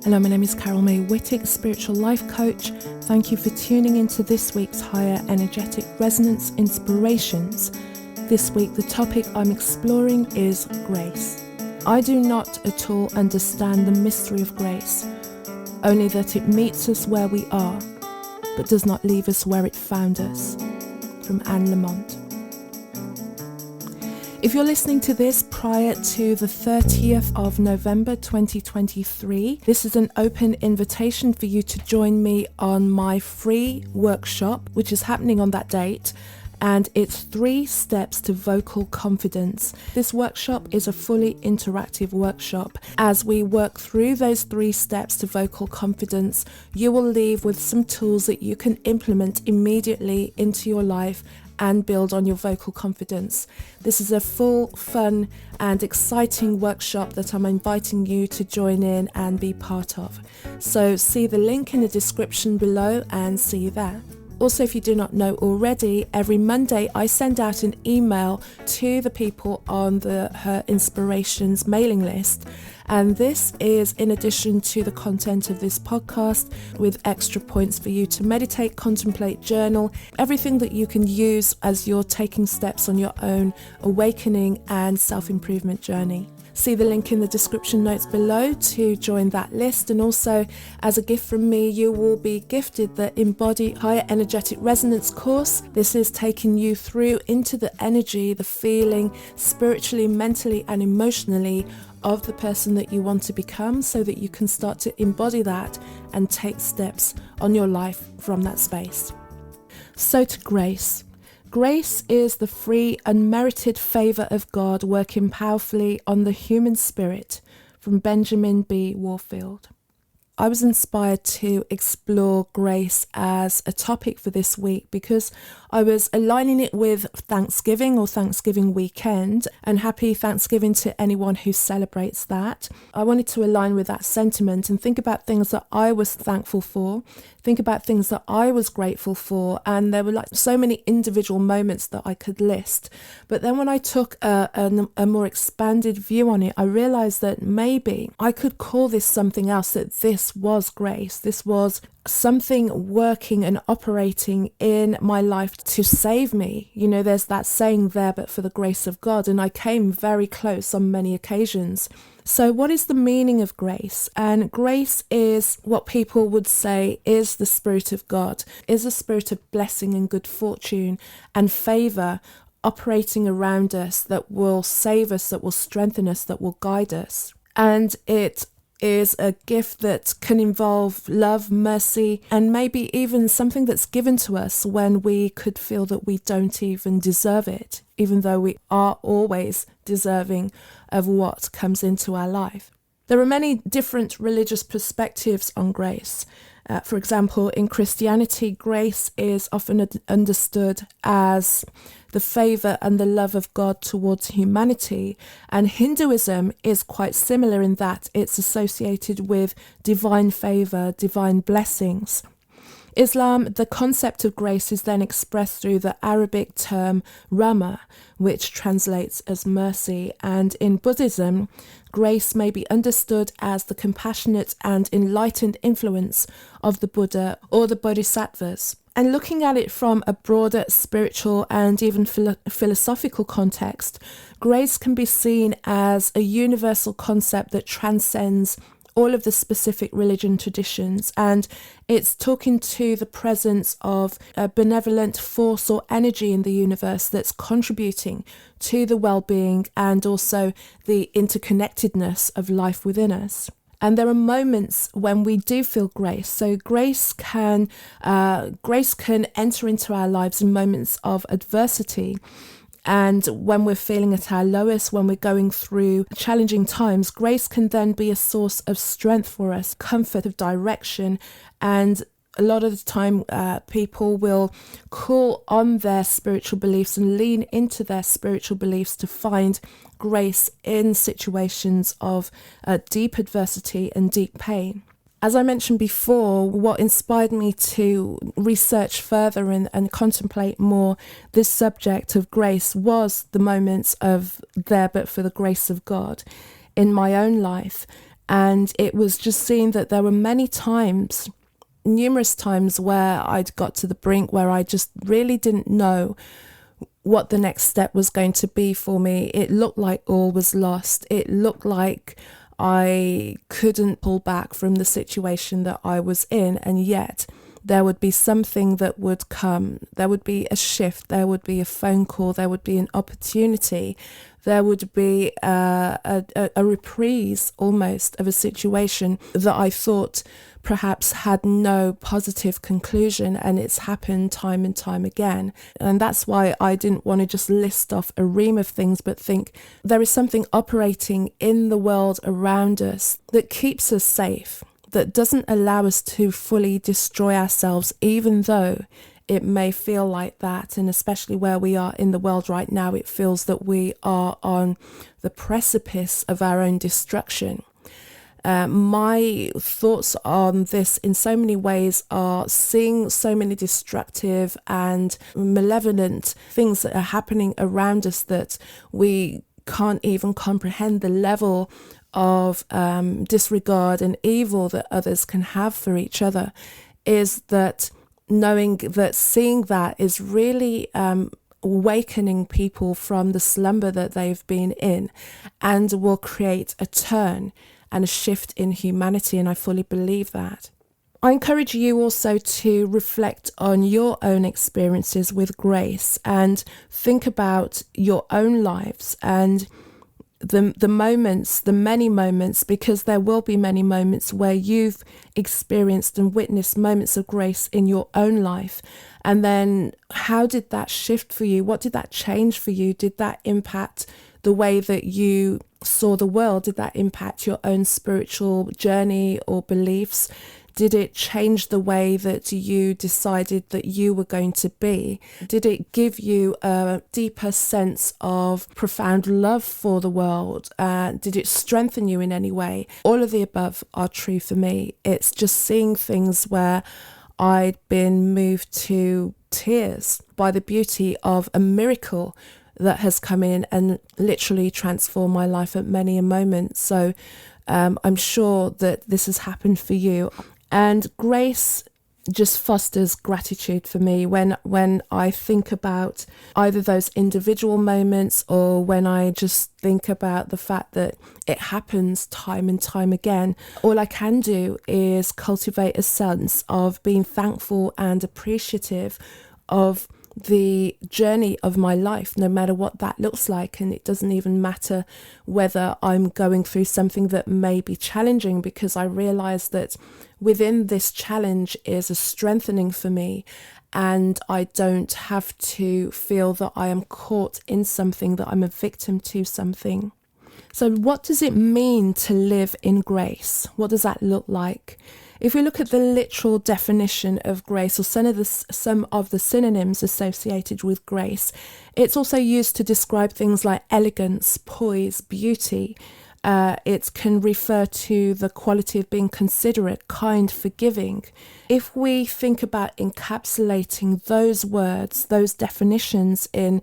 Hello, my name is Carol May Whittick, Spiritual Life Coach. Thank you for tuning into this week's Higher Energetic Resonance Inspirations. This week, the topic I'm exploring is grace. I do not at all understand the mystery of grace, only that it meets us where we are, but does not leave us where it found us. From Lamott. If you're listening to this prior to the 30th of November 2023, this is an open invitation for you to join me on my free workshop, which is happening on that date. And it's 3 steps to vocal confidence. This workshop is a fully interactive workshop. As we work through those 3 steps to vocal confidence, you will leave with some tools that you can implement immediately into your life and build on your vocal confidence. This is a full, fun and exciting workshop that I'm inviting you to join in and be part of. So see the link in the description below and see you there. Also, if you do not know already, every Monday I send out an email to the people on the Her Inspirations mailing list. And this is in addition to the content of this podcast, with extra points for you to meditate, contemplate, journal, everything that you can use as you're taking steps on your own awakening and self-improvement journey. See the link in the description notes below to join that list. And also, as a gift from me, you will be gifted the Embody Higher Energetic Resonance course. This is taking you through into the energy, the feeling, spiritually, mentally, and emotionally of the person that you want to become, so that you can start to embody that and take steps on your life from that space. So to grace. Grace is the free, unmerited favour of God working powerfully on the human spirit, from Benjamin B. Warfield. I was inspired to explore grace as a topic for this week because I was aligning it with Thanksgiving or Thanksgiving weekend, and happy Thanksgiving to anyone who celebrates that. I wanted to align with that sentiment and think about things that I was thankful for, think about things that I was grateful for, and there were like so many individual moments that I could list. But then when I took a more expanded view on it, I realized that maybe I could call this something else, that this was grace. This was something working and operating in my life to save me. You know, there's that saying there, but for the grace of God, and I came very close on many occasions. So what is the meaning of grace? And grace is what people would say is the Spirit of God, is a spirit of blessing and good fortune and favour operating around us that will save us, that will strengthen us, that will guide us. And it is a gift that can involve love, mercy, and maybe even something that's given to us when we could feel that we don't even deserve it, even though we are always deserving of what comes into our life. There are many different religious perspectives on grace. For example, in Christianity, grace is often understood as the favour and the love of God towards humanity. And Hinduism is quite similar in that it's associated with divine favour, divine blessings. Islam, the concept of grace is then expressed through the Arabic term rahmah, which translates as mercy. And in Buddhism, grace may be understood as the compassionate and enlightened influence of the Buddha or the Bodhisattvas. And looking at it from a broader spiritual and even philosophical context, grace can be seen as a universal concept that transcends all of the specific religion traditions, and it's talking to the presence of a benevolent force or energy in the universe that's contributing to the well-being and also the interconnectedness of life within us. And there are moments when we do feel grace. So grace can enter into our lives in moments of adversity. And when we're feeling at our lowest, when we're going through challenging times, grace can then be a source of strength for us, comfort, of direction. And a lot of the time, people will call on their spiritual beliefs and lean into their spiritual beliefs to find grace in situations of deep adversity and deep pain. As I mentioned before, what inspired me to research further and contemplate more this subject of grace was the moments of there but for the grace of God in my own life. And it was just seeing that there were numerous times where I'd got to the brink where I just really didn't know what the next step was going to be for me. It looked like all was lost. It looked like I couldn't pull back from the situation that I was in, and yet there would be something that would come. There would be a shift, there would be a phone call, there would be an opportunity, there would be a reprise almost of a situation that I thought perhaps had no positive conclusion, and it's happened time and time again. And that's why I didn't want to just list off a ream of things, but think there is something operating in the world around us that keeps us safe, that doesn't allow us to fully destroy ourselves, even though it may feel like that. And especially where we are in the world right now, it feels that we are on the precipice of our own destruction. My thoughts on this in so many ways are seeing so many destructive and malevolent things that are happening around us that we can't even comprehend the level of disregard and evil that others can have for each other, is that seeing that is really awakening people from the slumber that they've been in, and will create a turn and a shift in humanity, and I fully believe that. I encourage you also to reflect on your own experiences with grace and think about your own lives and the moments, the many moments, because there will be many moments where you've experienced and witnessed moments of grace in your own life. And then how did that shift for you? What did that change for you? Did that impact the way that you saw the world? Did that impact your own spiritual journey or beliefs? Did it change the way that you decided that you were going to be? Did it give you a deeper sense of profound love for the world? Did it strengthen you in any way? All of the above are true for me. It's just seeing things where I'd been moved to tears by the beauty of a miracle that has come in and literally transformed my life at many a moment. So I'm sure that this has happened for you. And grace just fosters gratitude for me when I think about either those individual moments, or when I just think about the fact that it happens time and time again. All I can do is cultivate a sense of being thankful and appreciative of the journey of my life, no matter what that looks like. And it doesn't even matter whether I'm going through something that may be challenging, because I realize that within this challenge is a strengthening for me, and I don't have to feel that I am caught in something, that I'm a victim to something. So what does it mean to live in grace? What does that look like? If we look at the literal definition of grace, or some of the synonyms associated with grace, it's also used to describe things like elegance, poise, beauty. It can refer to the quality of being considerate, kind, forgiving. If we think about encapsulating those words, those definitions in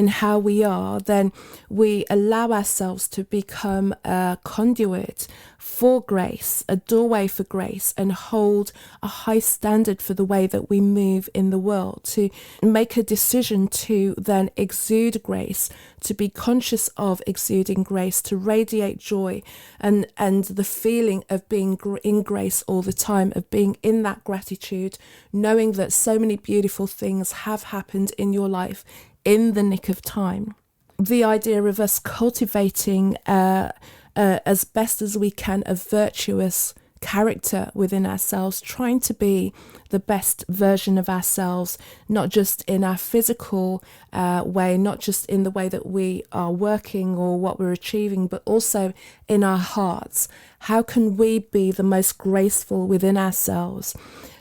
how we are, then we allow ourselves to become a conduit for grace, a doorway for grace, and hold a high standard for the way that we move in the world, to make a decision to then exude grace, to be conscious of exuding grace, to radiate joy and the feeling of being in grace all the time, of being in that gratitude, knowing that so many beautiful things have happened in your life in the nick of time. The idea of us cultivating as best as we can a virtuous character within ourselves, trying to be the best version of ourselves, not just in our physical way, not just in the way that we are working or what we're achieving, but also in our hearts. How can we be the most graceful within ourselves?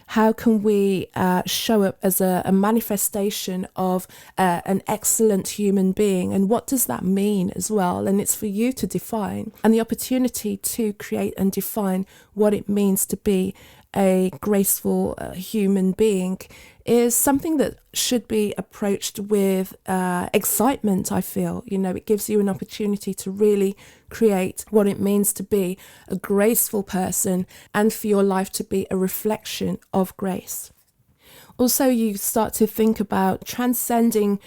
How can we show up as a manifestation of an excellent human being? And what does that mean as well? And it's for you to define, and the opportunity to create and define what it means to be a graceful human being is something that should be approached with excitement, I feel. It gives you an opportunity to really create what it means to be a graceful person and for your life to be a reflection of grace. Also, you start to think about transcending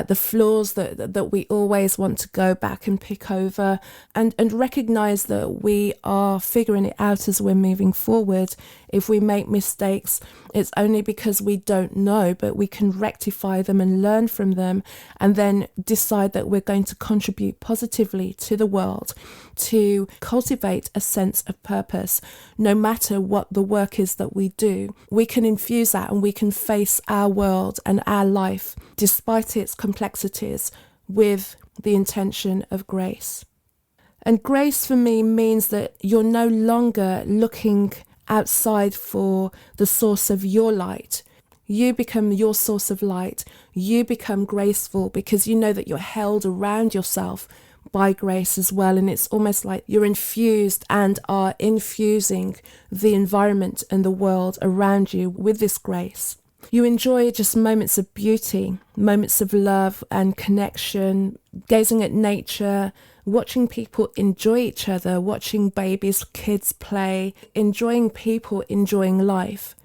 the flaws that we always want to go back and pick over, and recognize that we are figuring it out as we're moving forward. If we make mistakes, it's only because we don't know, but we can rectify them and learn from them, and then decide that we're going to contribute positively to the world, to cultivate a sense of purpose. No matter what the work is that we do, we can infuse that and we can face our world and our life, despite its complexities, with the intention of grace. And grace for me means that you're no longer looking outside for the source of your light. You become your source of light. You become graceful because you know that you're held around yourself by grace as well. And it's almost like you're infused and are infusing the environment and the world around you with this grace. You enjoy just moments of beauty, moments of love and connection, gazing at nature, watching people enjoy each other, watching babies, kids play, enjoying people, enjoying life.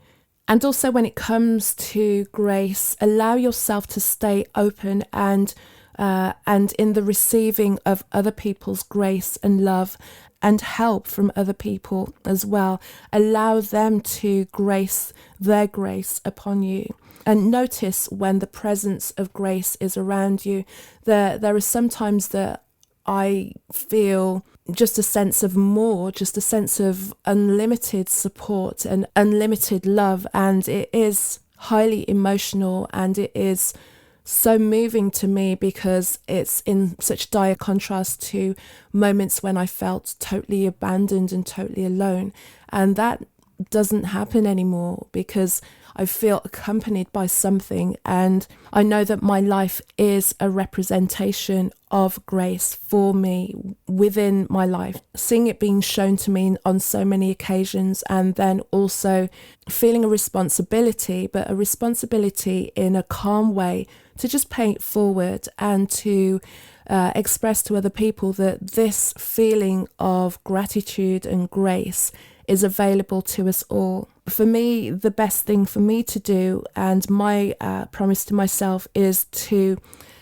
And also when it comes to grace, allow yourself to stay open and in the receiving of other people's grace and love and help from other people as well. Allow them to grace their grace upon you. And notice when the presence of grace is around you. There are sometimes that I feel just a sense of more, just a sense of unlimited support and unlimited love. And it is highly emotional, and it is so moving to me because it's in such dire contrast to moments when I felt totally abandoned and totally alone. And that doesn't happen anymore because I feel accompanied by something, and I know that my life is a representation of grace for me within my life, seeing it being shown to me on so many occasions, and then also feeling a responsibility, but a responsibility in a calm way to just pay it forward and to express to other people that this feeling of gratitude and grace is available to us all. For me, the best thing for me to do, and my promise to myself, is to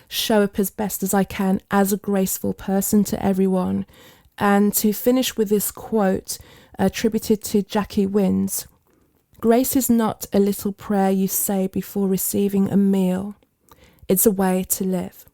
show up as best as I can as a graceful person to everyone. And to finish with this quote attributed to Jackie Wins: "Grace is not a little prayer you say before receiving a meal. It's a way to live."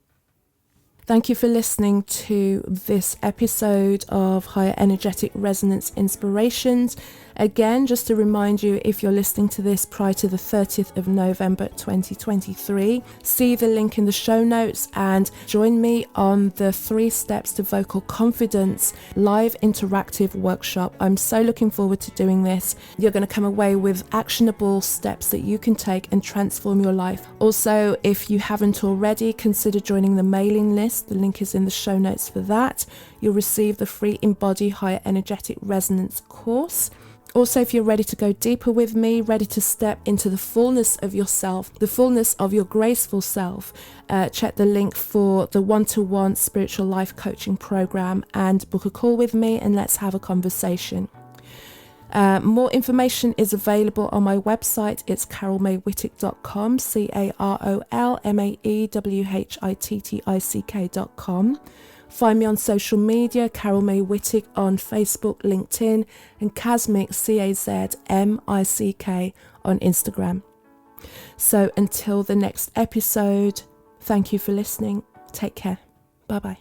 Thank you for listening to this episode of Higher Energetic Resonance Inspirations. Again, just to remind you, if you're listening to this prior to the 30th of November 2023, see the link in the show notes and join me on the 3 Steps to Vocal Confidence live interactive workshop. I'm so looking forward to doing this. You're going to come away with actionable steps that you can take and transform your life. Also, if you haven't already, consider joining the mailing list. The link is in the show notes for that. You'll receive the free Embody Higher Energetic Resonance course. Also, if you're ready to go deeper with me, ready to step into the fullness of yourself, the fullness of your graceful self, check the link for the one-to-one spiritual life coaching program and book a call with me, and let's have a conversation. More information is available on my website. It's carolmaywhittick.com, carolmaywhittick.com. Find me on social media, Carol May Whittick on Facebook, LinkedIn, and Kazmic, CAZMICK on Instagram. So until the next episode, thank you for listening. Take care. Bye-bye.